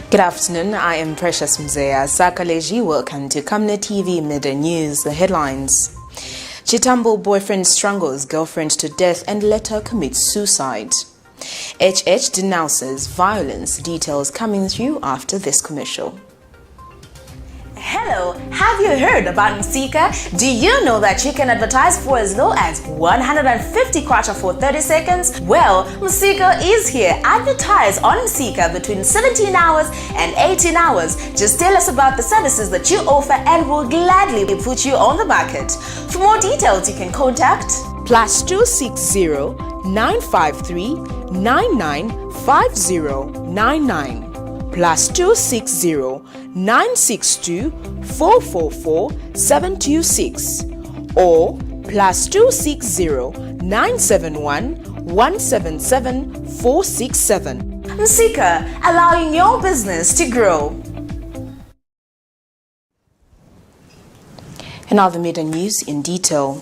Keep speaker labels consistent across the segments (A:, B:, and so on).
A: Good afternoon, I am Precious Mzea Sakaleji. Welcome to Camnet TV Midday News. The headlines. CHITAMBO boyfriend strangles girlfriend to death and later commits suicide. HH denounces violence. Details coming through after this commercial. Hello, have you heard about Msika? Do you know that you can advertise for as low as 150 kwacha for 30 seconds? Well, Msika is here. Advertise on Msika between 17 hours and 18 hours. Just tell us about the services that you offer and we'll gladly put you on the market. For more details, you can contact +260 953 995099. +260 962 444 726 or +260 971 177 467. Msika, allowing your business to grow. And now the Midday News in detail.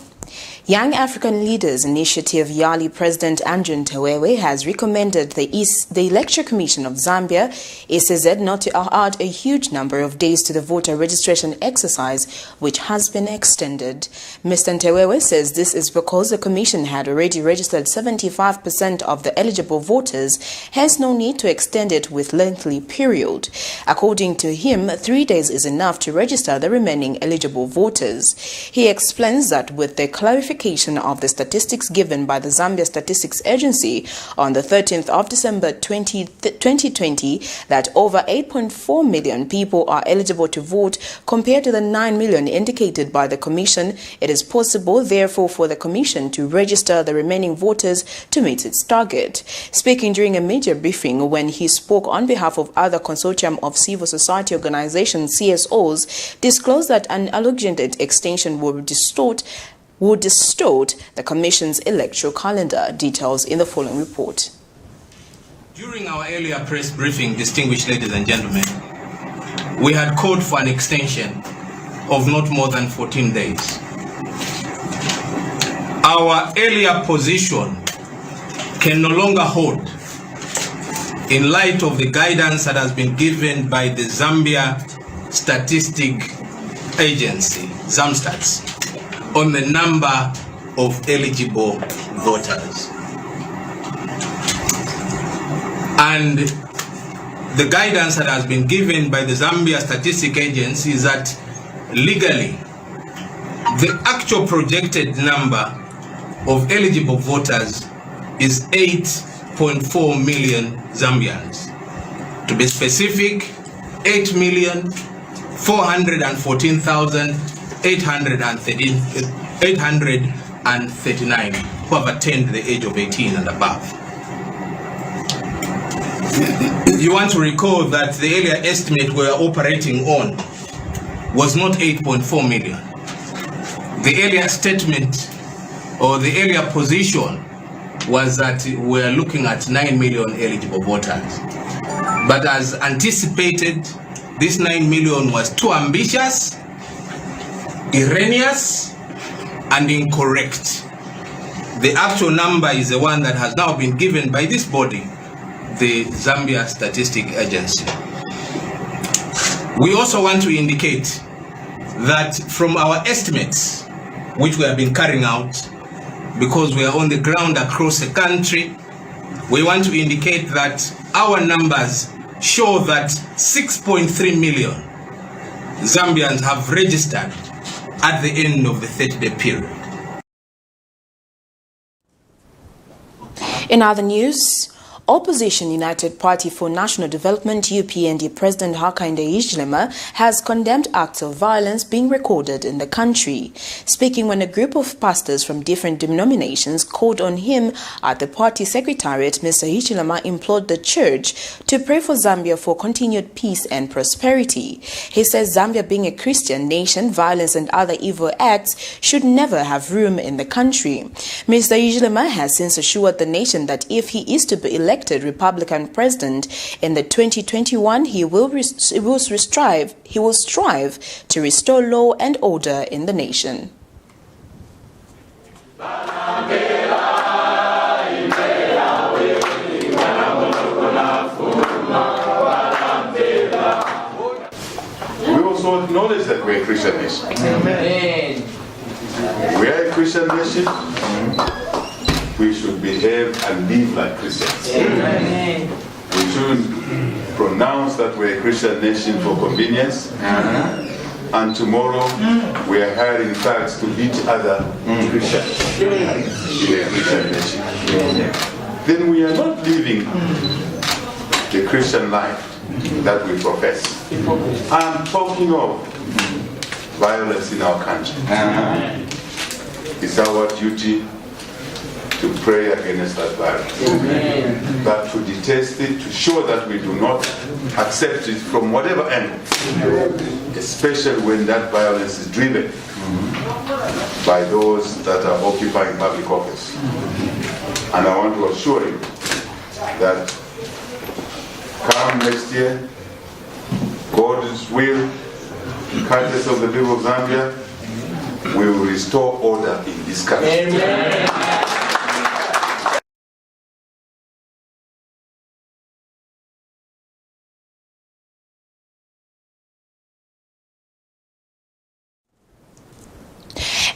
A: Young African Leaders Initiative Yali President Andrew Ntewewe has recommended the Electoral Commission of Zambia, ECZ, not to add a huge number of days to the voter registration exercise, which has been extended. Mr. Ntewewe says this is because the Commission had already registered 75% of the eligible voters, hence no need to extend it with lengthy period. According to him, 3 days is enough to register the remaining eligible voters. He explains that with the clarification of the statistics given by the Zambia Statistics Agency on the 13th of December 2020 that over 8.4 million people are eligible to vote compared to the 9 million indicated by the Commission, it is possible therefore for the Commission to register the remaining voters to meet its target. Speaking during a media briefing when he spoke on behalf of other consortium of civil society organizations, CSOs, disclosed that an alleged extension would distort the Commission's electoral calendar. Details in the following report.
B: During our earlier press briefing, distinguished ladies and gentlemen, we had called for an extension of not more than 14 days. Our earlier position can no longer hold in light of the guidance that has been given by the Zambia Statistic Agency, ZAMSTATS, on the number of eligible voters. And the guidance that has been given by the Zambia Statistic Agency is that legally, the actual projected number of eligible voters is 8.4 million Zambians. To be specific, 8,414,839 who have attained the age of 18 and above. You want to recall that the earlier estimate we are operating on was not 8.4 million. The earlier statement or the earlier position was that we are looking at 9 million eligible voters. But as anticipated, this 9 million was too ambitious, erroneous, and incorrect. The actual number is the one that has now been given by this body, the Zambia Statistic Agency. We also want to indicate that from our estimates, which we have been carrying out, because we are on the ground across the country, we want to indicate that our numbers show that 6.3 million Zambians have registered at the end of the 30-day period.
A: In other news, Opposition United Party for National Development UPND President Hakainde Hichilema has condemned acts of violence being recorded in the country. Speaking when a group of pastors from different denominations called on him at the party secretariat, Mr. Hichilema implored the church to pray for Zambia for continued peace and prosperity. He says Zambia being a Christian nation, violence and other evil acts should never have room in the country. Mr. Hichilema has since assured the nation that if he is to be elected Republican president in the 2021, he will strive to restore law and order in the nation.
C: Christian nation.
D: Amen.
C: We are a Christian nation. We should behave and live like Christians.
D: Amen.
C: We shouldn't pronounce that we're a Christian nation for convenience. And tomorrow we are hiring thugs to beat other Christians in a Christian nation. Then we are not living the Christian life that we profess. I'm talking of violence in our country. It's our duty to pray against that violence, but to detest it, to show that we do not accept it from whatever angle, especially when that violence is driven by those that are occupying public office. And I want to assure you that come next year, God's will, kindness of the people of Zambia, we will restore order in this country.
D: Amen.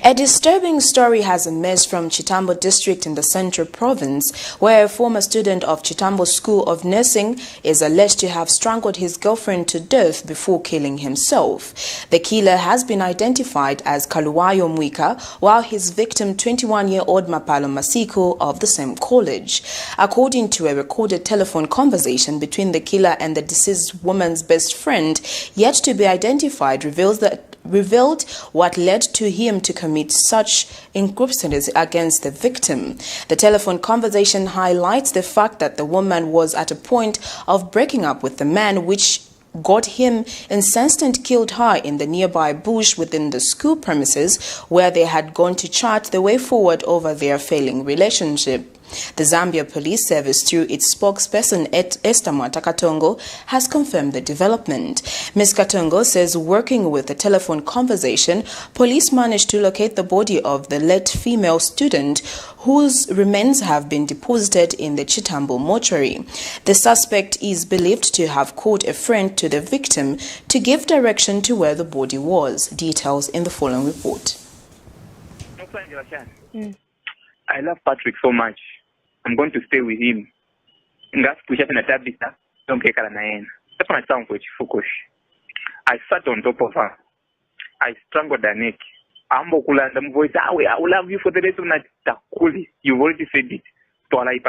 A: A disturbing story has emerged from CHITAMBO district in the Central Province, where a former student of CHITAMBO School of Nursing is alleged to have strangled his girlfriend to death before killing himself. The killer has been identified as Kaluwayo Mwika, while his victim, 21-year-old Mapalo Masiko of the same college. According to a recorded telephone conversation between the killer and the deceased woman's best friend, yet to be identified, revealed what led to him to commit such incriminations against the victim. The telephone conversation highlights the fact that the woman was at a point of breaking up with the man, which got him incensed and killed her in the nearby bush within the school premises, where they had gone to chart the way forward over their failing relationship. The Zambia Police Service, through its spokesperson Esther Katongo, has confirmed the development. Ms. Katongo says working with the telephone conversation, police managed to locate the body of the late female student, whose remains have been deposited in the CHITAMBO mortuary. The suspect is believed to have called a friend to the victim to give direction to where the body was. Details in the following report.
E: I love Patrick so much. I'm going to stay with him. I sat on top of her. I strangled her neck. I will love you for the rest of the night. You've already said it. I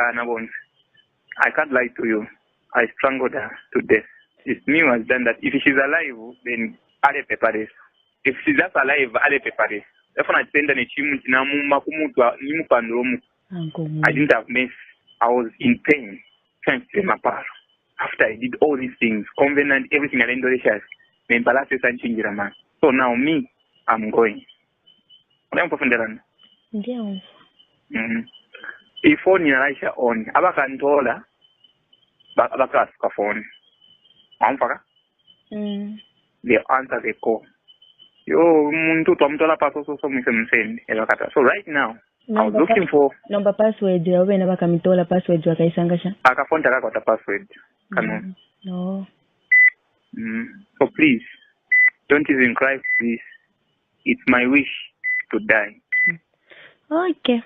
E: can't lie to you. I strangled her to death. It's me who has done that. If she's alive, then Ale Pepares. If she's not alive, Ale Pepares. I didn't have mess. I was in pain. Thanks to my power. After I did all these things, covenant, everything, so now me, I'm going. If phone Elisha on, Abakantola, Abakaska phone. They answer the call. So right now, I was looking for
F: number password. Password.
E: Akaphone got a password.
F: No.
E: So please, don't even cry for this. It's my wish to die.
F: Okay.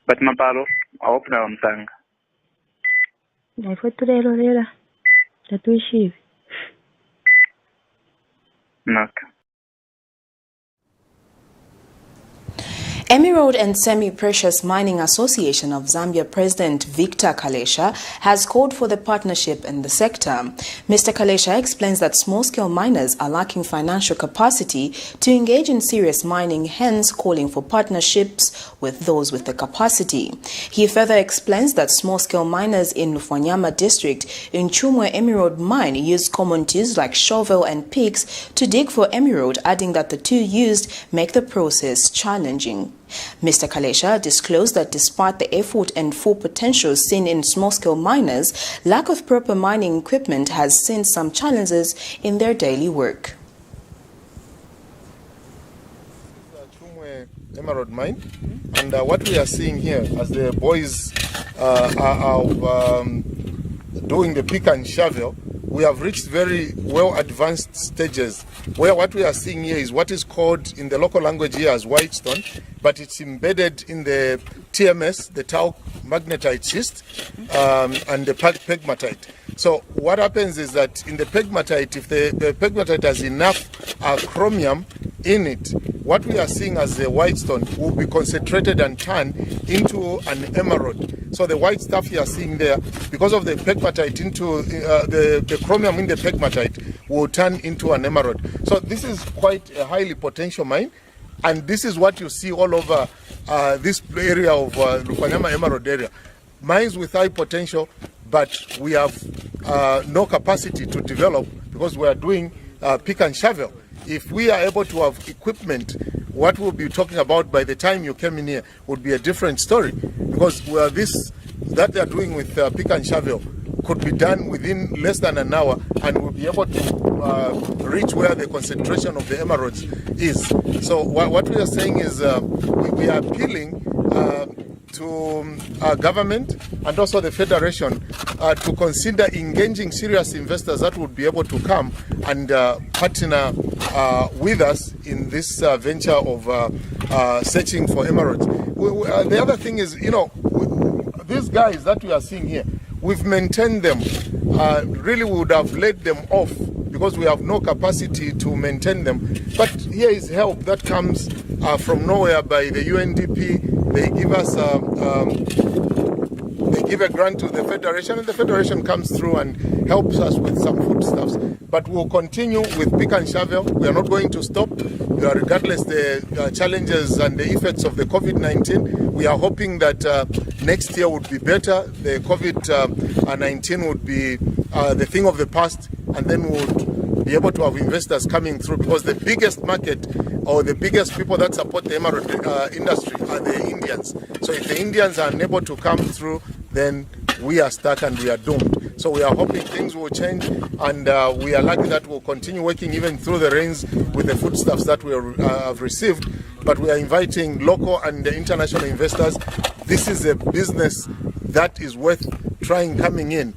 E: But Mapalo, I hope now I'm saying.
F: I fue tu lera. Tatuishi.
E: Knock.
A: Emerald and Semi-Precious Mining Association of Zambia President Victor Kalesha has called for the partnership in the sector. Mr. Kalesha explains that small-scale miners are lacking financial capacity to engage in serious mining, hence calling for partnerships with those with the capacity. He further explains that small-scale miners in Lufwanyama district in Chumwe Emerald mine use common tools like shovel and picks to dig for emerald, adding that the two used make the process challenging. Mr. Kalesha disclosed that despite the effort and full potential seen in small-scale miners, lack of proper mining equipment has seen some challenges in their daily work.
G: Emerald mine, and what we are seeing here as the boys are doing the pick and shovel, we have reached very well advanced stages where what we are seeing here is what is called in the local language here as whitestone, but it's embedded in the TMS, the tau magnetite schist, and the pegmatite. So what happens is that in the pegmatite, if the pegmatite has enough chromium in it, what we are seeing as the whitestone will be concentrated and turned into an emerald. So the white stuff you are seeing there, because of the pegmatite into the chromium in the pegmatite, will turn into an emerald. So this is quite a highly potential mine, and this is what you see all over this area of Lukanyama Emerald area. Mines with high potential, but we have no capacity to develop because we are doing pick and shovel. If we are able to have equipment, what we'll be talking about by the time you came in here would be a different story, because this that they are doing with pick and shovel could be done within less than an hour, and we'll be able to reach where the concentration of the emeralds is. So what we are saying is we are appealing to our government and also the Federation to consider engaging serious investors that would be able to come and partner with us in this venture of searching for emeralds. The other thing is, these guys that we are seeing here, we've maintained them. Really, we would have let them off because we have no capacity to maintain them. But here is help that comes from nowhere by the UNDP. They give us, they give a grant to the Federation, and the Federation comes through and helps us with some foodstuffs. But we'll continue with pick and shovel. We are not going to stop, regardless the challenges and the effects of the COVID-19. We are hoping that next year would be better. The COVID-19 would be the thing of the past, and then we would be able to have investors coming through, because the biggest market or the biggest people that support the emerald industry are the Indians. So if the Indians are unable to come through, then we are stuck and we are doomed. So we are hoping things will change, and we are lucky that we'll continue working even through the rains with the foodstuffs that we have received. But we are inviting local and international investors. This is a business that is worth trying, coming in,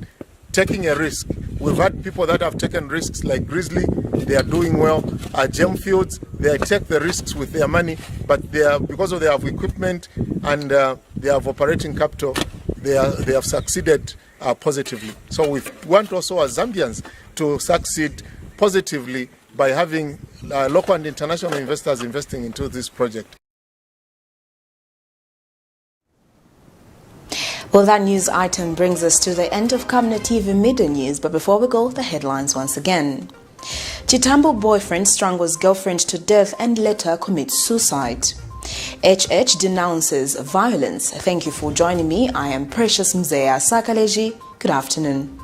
G: taking a risk. We've had people that have taken risks like Grizzly. They are doing well. Gem Fields, they take the risks with their money, but they are, because of they have equipment and they have operating capital, they have succeeded positively. So we want also as Zambians to succeed positively by having local and international investors investing into this project.
A: Well, that news item brings us to the end of Camnet TV Midday News, but before we go, the headlines once again. CHITAMBO boyfriend strangles girlfriend to death and later commits suicide. HH denounces violence. Thank you for joining me. I am Precious Mzeya Sakaleji. Good afternoon.